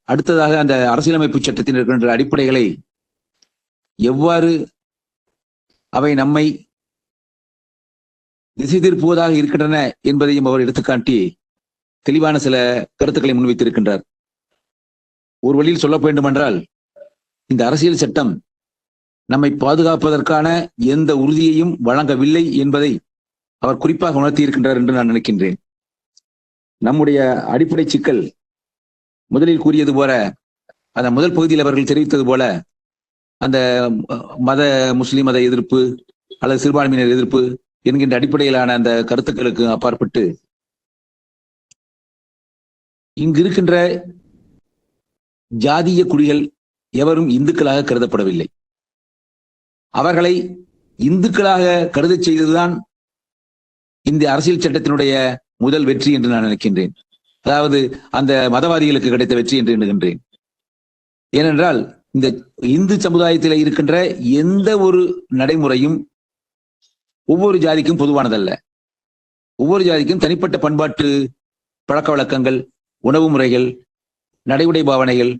அடுத்ததாக அந்த அரசியலமைப்பு சட்டத்தில் இருக்கின்ற அடிப்படைகளை எவ்வாறு அவை நம்மை திசை திருப்புவதாக இருக்கின்றன என்பதையும் அவர் எடுத்துக்காட்டி தெளிவான சில கருத்துக்களை முன்வைத்திருக்கின்றார். ஒரு வழியில் சொல்ல வேண்டுமென்றால், இந்த அரசியல் சட்டம் நம்மை பாதுகாப்பதற்கான எந்த உறுதியையும் வழங்கவில்லை என்பதை அவர் குறிப்பாக உணர்த்தி இருக்கின்றார் என்று நான் நினைக்கின்றேன். நம்முடைய அடிப்படை சிக்கல் முதலில் கூறியது போல, அந்த முதல் பகுதியில் அவர்கள் தெரிவித்தது போல, அந்த முஸ்லிம் மத எதிர்ப்பு அல்லது சிறுபான்மையினர் எதிர்ப்பு என்கின்ற அடிப்படையிலான அந்த கருத்துக்களுக்கு அப்பாற்பட்டு இங்கு இருக்கின்ற ஜாதிய குடிகள் எவரும் இந்துக்களாக கருதப்படவில்லை. அவர்களை இந்துக்களாக கருத செய்ததுதான் இந்த அரசியல் சட்டத்தினுடைய முதல் வெற்றி என்று நான் நினைக்கின்றேன். அதாவது அந்த மதவாதிகளுக்கு கிடைத்த வெற்றி என்று எண்ணுகின்றேன். ஏனென்றால் இந்த இந்து சமுதாயத்தில் இருக்கின்ற எந்த ஒரு நடைமுறையும் ஒவ்வொரு ஜாதிக்கும் பொதுவானதல்ல. ஒவ்வொரு ஜாதிக்கும் தனிப்பட்ட பண்பாட்டு பழக்க வழக்கங்கள், உணவு முறைகள், நடைமுறை பாவனைகள்,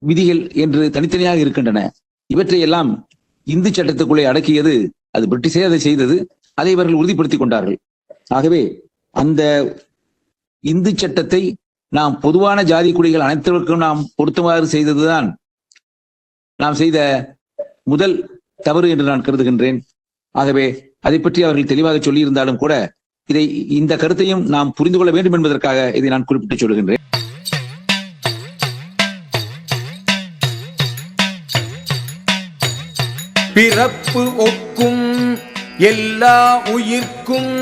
விதிகள் என்று தனித்தனியாக இருக்கின்றன. இவற்றையெல்லாம் இந்து சட்டத்துக்குள்ளே அடக்கியது அது பிரிட்டிஷே அதை செய்தது. அதை இவர்கள் உறுதிப்படுத்திக் கொண்டார்கள். ஆகவே அந்த இந்து சட்டத்தை நாம் பொதுவான ஜாதி குடிகள் அனைத்திற்கும் நாம் பொருத்துமாறு செய்ததுதான் நாம் செய்த முதல் தவறு என்று நான் கருதுகின்றேன். ஆகவே அதை பற்றி அவர்கள் தெளிவாக சொல்லியிருந்தாலும் கூட இந்த கருத்தையும் நாம் புரிந்து கொள்ள வேண்டும் என்பதற்காக இதை நான் குறிப்பிட்டு சொல்கின்றேன். பிறப்பு ஒக்கும் எல்லா உயிர்க்கும்